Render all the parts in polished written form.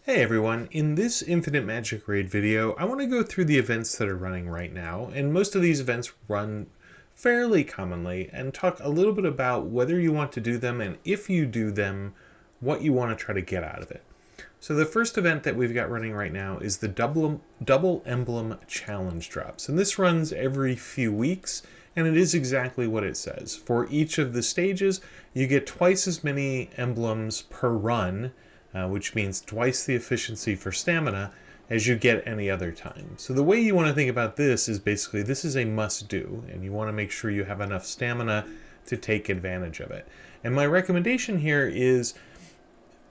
Hey everyone, in this Infinite Magicraid video, I want to go through the events that are running right now, and most of these events run fairly commonly, and talk a little bit about whether you want to do them, and if you do them, what you want to try to get out of it. So the first event that we've got running right now is the double emblem challenge drops, and this runs every few weeks, and it is exactly what it says. For each of the stages, you get twice as many emblems per run, which means twice the efficiency for stamina as you get any other time. So the way you want to think about this is basically this is a must-do, and you want to make sure you have enough stamina to take advantage of it. And my recommendation here is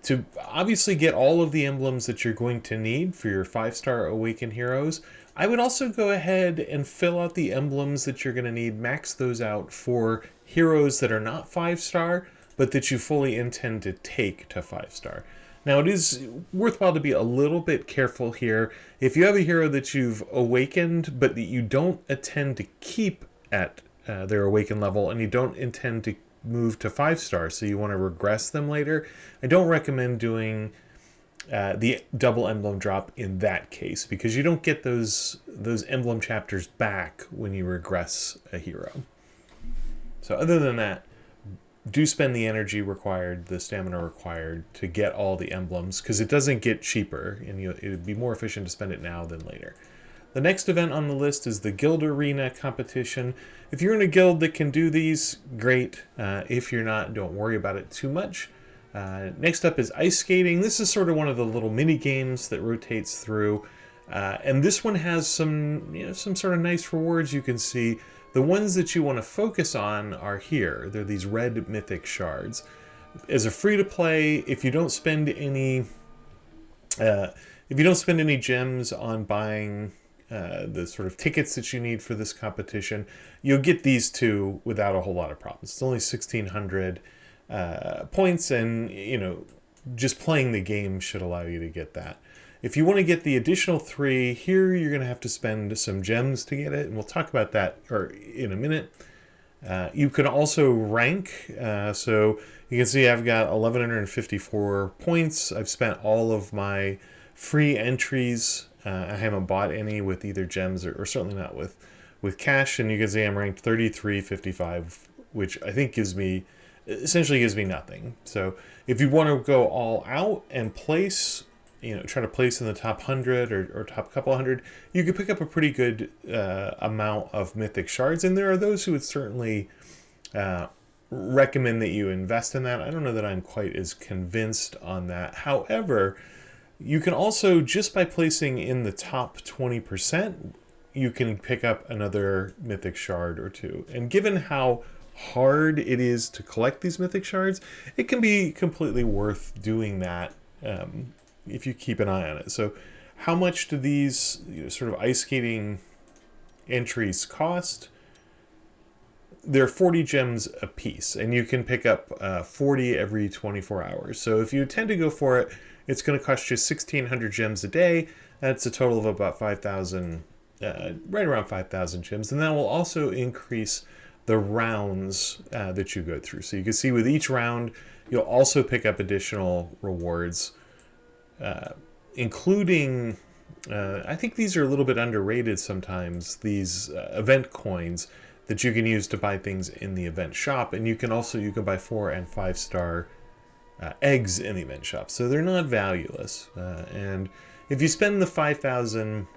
to obviously get all of the emblems that you're going to need for your 5-star Awakened heroes. I would also go ahead and fill out the emblems that you're going to need, max those out for heroes that are not 5-star, but that you fully intend to take to 5-star. Now, it is worthwhile to be a little bit careful here. If you have a hero that you've awakened, but that you don't intend to keep at their awakened level, and you don't intend to move to 5-star, so you want to regress them later, I don't recommend doing the double emblem drop in that case, because you don't get those emblem chapters back when you regress a hero. So other than that, do spend the energy required, the stamina required to get all the emblems, because it doesn't get cheaper, and it would be more efficient to spend it now than later. The next event on the list is the Guild Arena competition. If you're in a guild that can do these, great. If you're not, don't worry about it too much. Next up is ice skating. This is sort of one of the little mini games that rotates through, and this one has some sort of nice rewards you can see. The ones that you want to focus on are here. They're these red mythic shards. As a free-to-play, if you don't spend any gems on buying the sort of tickets that you need for this competition, you'll get these two without a whole lot of problems. It's only 1,600 points, and just playing the game should allow you to get that. If you want to get the additional 3, here you're going to have to spend some gems to get it, and we'll talk about that in a minute. You can also rank, so you can see I've got 1,154 points. I've spent all of my free entries. I haven't bought any with either gems or certainly not with cash, and you can see I'm ranked 3355, which I think essentially gives me nothing. So if you want to go all out and place, try to place in the top 100 or top couple hundred, you could pick up a pretty good amount of mythic shards, and there are those who would certainly recommend that you invest in that. I don't know that I'm quite as convinced on that. However, you can also, just by placing in the top 20%, you can pick up another mythic shard or two. And given how hard it is to collect these mythic shards, it can be completely worth doing that if you keep an eye on it. So how much do these sort of ice skating entries cost? They're 40 gems a piece, and you can pick up 40 every 24 hours. So if you intend to go for it, it's going to cost you 1,600 gems a day. That's a total of about 5,000, right around 5,000 gems. And that will also increase the rounds that you go through. So you can see with each round, you'll also pick up additional rewards, including, I think these are a little bit underrated sometimes, these event coins that you can use to buy things in the event shop. And you can buy 4 and 5-star eggs in the event shop. So they're not valueless. And if you spend the 5,000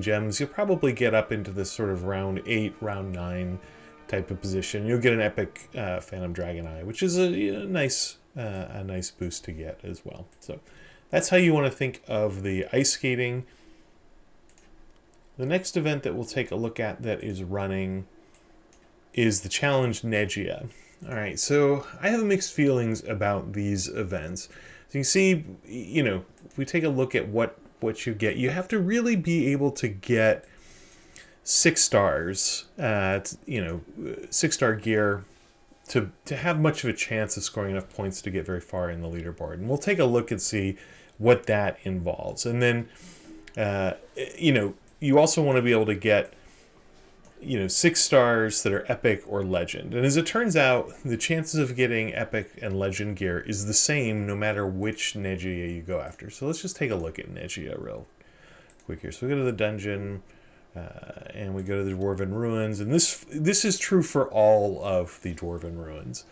gems, you'll probably get up into this sort of round 8, round 9 type of position. You'll get an epic Phantom Dragon Eye, which is a nice boost to get as well. So that's how you want to think of the ice skating. The next event that we'll take a look at that is running is the challenge Negia. All right, so I have mixed feelings about these events. So you can see, if we take a look at what you get, you have to really be able to get 6 stars, 6-star gear to have much of a chance of scoring enough points to get very far in the leaderboard. And we'll take a look and see what that involves. And then, you also want to be able to get 6 stars that are epic or legend. And as it turns out, the chances of getting epic and legend gear is the same no matter which Negia you go after. So let's just take a look at Negia real quick here. So we go to the dungeon, and we go to the Dwarven Ruins, and this is true for all of the Dwarven Ruins.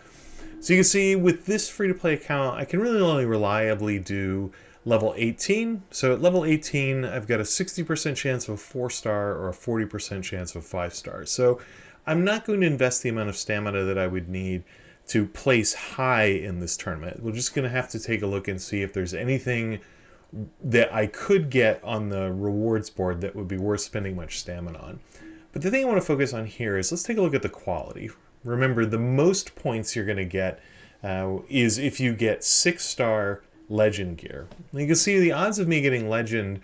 So you can see with this free-to-play account, I can really only reliably do level 18. So at level 18, I've got a 60% chance of a 4-star or a 40% chance of a 5-star. So I'm not going to invest the amount of stamina that I would need to place high in this tournament. We're just going to have to take a look and see if there's anything that I could get on the rewards board that would be worth spending much stamina on. But the thing I want to focus on here is let's take a look at the quality. Remember, the most points you're going to get is if you get 6-star legend gear. And you can see the odds of me getting legend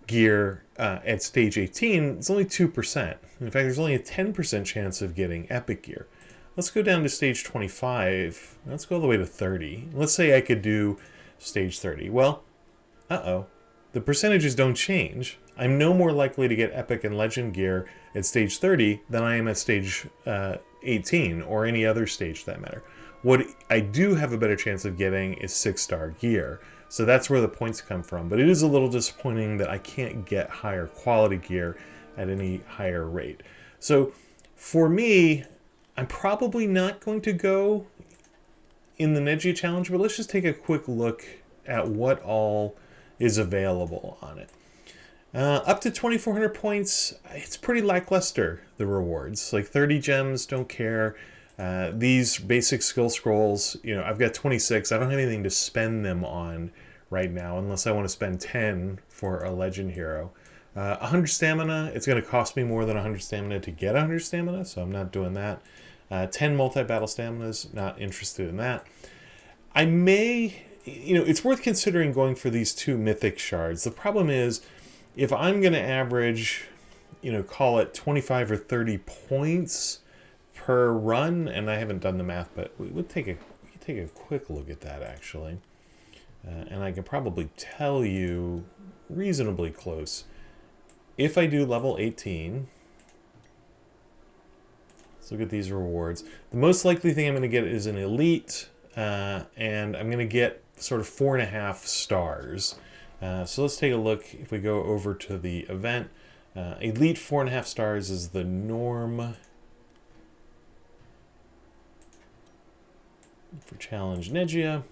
gear at stage 18 is only 2%. In fact, there's only a 10% chance of getting epic gear. Let's go down to stage 25. Let's go all the way to 30. Let's say I could do stage 30. Well, the percentages don't change. I'm no more likely to get epic and legend gear at stage 30 than I am at stage 18 or any other stage for that matter. What I do have a better chance of getting is 6-star gear. So that's where the points come from. But it is a little disappointing that I can't get higher quality gear at any higher rate. So for me, I'm probably not going to go in the Negia challenge, but let's just take a quick look at what all is available on it. Up to 2,400 points, it's pretty lackluster, the rewards. Like 30 gems, don't care. These basic skill scrolls, I've got 26. I don't have anything to spend them on right now, unless I want to spend 10 for a legend hero. 100 stamina, it's going to cost me more than 100 stamina to get 100 stamina, so I'm not doing that. 10 multi-battle staminas, not interested in that. I may, it's worth considering going for these 2 mythic shards. The problem is, if I'm going to average, call it 25 or 30 points per run, and I haven't done the math, but we could take a quick look at that actually, and I can probably tell you reasonably close. If I do level 18, let's look at these rewards. The most likely thing I'm going to get is an elite, and I'm going to get sort of 4.5 stars. So let's take a look. If we go over to the event, elite 4.5 stars is the norm for challenge Negia.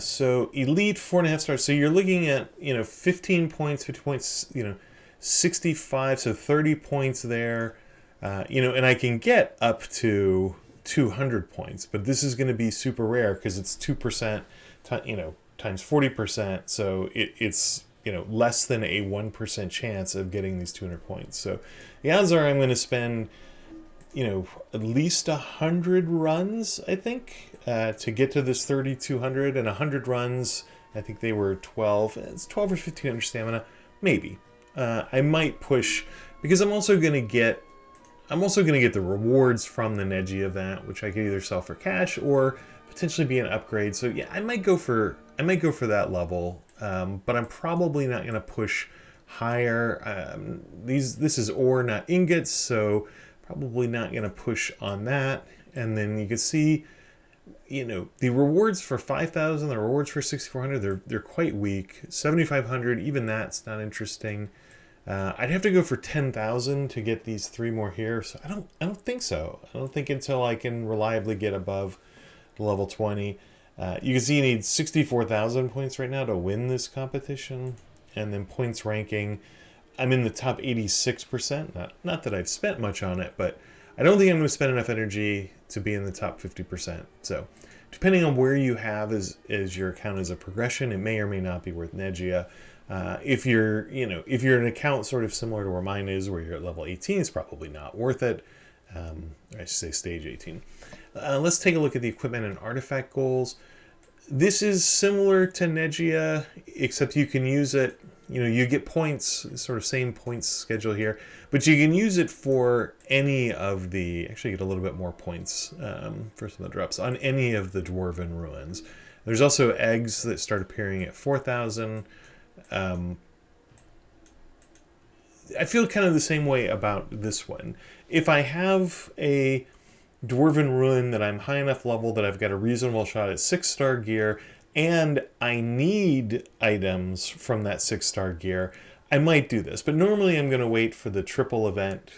So elite 4.5 stars. So you're looking at 15 points, 50 points, 65, so 30 points there. And I can get up to 200 points, but this is going to be super rare because it's 2%, times 40%. So it's less than a 1% chance of getting these 200 points. So the odds are I'm going to spend at least 100 runs, I think, to get to this 3,200, and 100 runs, I think they were 12. It's 12 or 1,500 stamina, maybe. I might push because I'm also going to get the rewards from the Negia event, which I could either sell for cash or potentially be an upgrade. So yeah, I might go for that level, but I'm probably not going to push higher. This is ore, not ingots, so probably not going to push on that. And then you can see, the rewards for 5,000, the rewards for 6,400, they're quite weak. 7,500, even that's not interesting. I'd have to go for 10,000 to get these 3 more here. So I don't think so. I don't think until I can reliably get above level 20. You can see you need 64,000 points right now to win this competition. And then points ranking, I'm in the top 86%. Not that I've spent much on it, but I don't think I'm going to spend enough energy to be in the top 50%. So depending on where you have as your account as a progression, it may or may not be worth Negia. If you're an account sort of similar to where mine is, where you're at level 18, it's probably not worth it. I should say stage 18. Let's take a look at the equipment and artifact goals. This is similar to Negia, except you can use it, you get points, sort of same points schedule here, but you can use it for any of actually you get a little bit more points for some of the drops on any of the Dwarven Ruins. There's also eggs that start appearing at 4,000. I feel kind of the same way about this one. If I have a Dwarven Ruin that I'm high enough level that I've got a reasonable shot at 6-star gear, and I need items from that 6-star gear, I might do this. But normally I'm going to wait for the triple event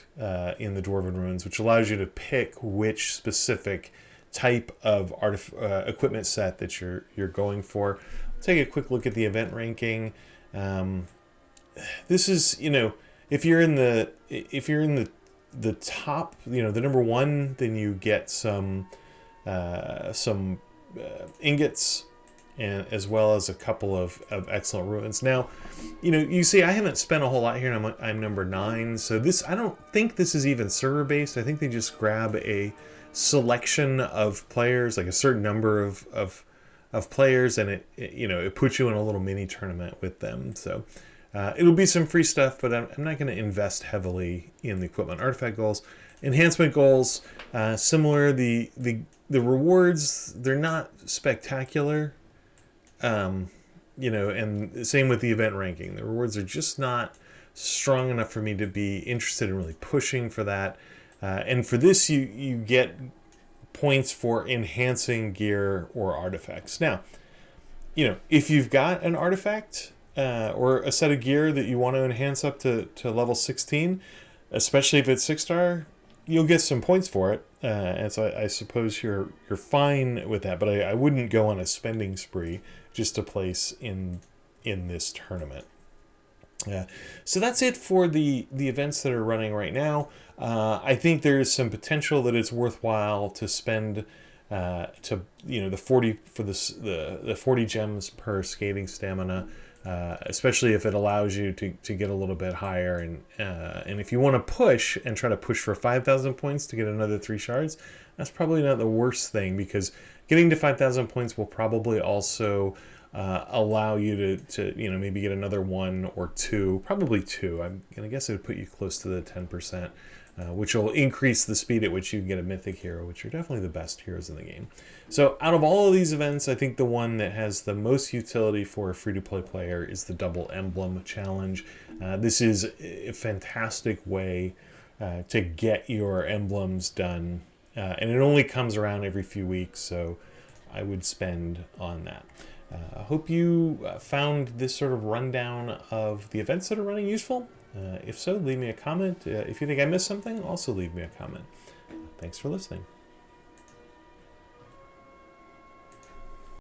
in the Dwarven Ruins, which allows you to pick which specific type of equipment set that you're going for. Take a quick look at the event ranking. This is, if you're in the top, the number one, then you get some ingots, and as well as a couple of excellent ruins. Now, you see I haven't spent a whole lot here, and I'm number 9, so this, I don't think this is even server based. I think they just grab a selection of players, like a certain number of players, and it puts you in a little mini tournament with them. So it'll be some free stuff, but I'm not going to invest heavily in the equipment. Artifact goals, enhancement goals, similar. The rewards, they're not spectacular, and same with the event ranking. The rewards are just not strong enough for me to be interested in really pushing for that. And for this, you get points for enhancing gear or artifacts. Now, if you've got an artifact or a set of gear that you want to enhance up to level 16, especially if it's 6-star, you'll get some points for it. And so I suppose you're fine with that, but I wouldn't go on a spending spree just to place in this tournament. So that's it for the events that are running right now. I think there is some potential that it's worthwhile to spend the 40 for the 40 gems per skating stamina, especially if it allows you to get a little bit higher, and if you want to push and try to push for 5,000 points to get another 3 shards, that's probably not the worst thing, because getting to 5,000 points will probably also allow you to maybe get another 1 or 2, probably 2. I'm gonna guess it would put you close to the 10%, which will increase the speed at which you can get a mythic hero, which are definitely the best heroes in the game. So out of all of these events, I think the one that has the most utility for a free-to-play player is the double emblem challenge. This is a fantastic way to get your emblems done, and it only comes around every few weeks, so I would spend on that. I hope you found this sort of rundown of the events that are running useful. If so, leave me a comment. If you think I missed something, also leave me a comment. Thanks for listening.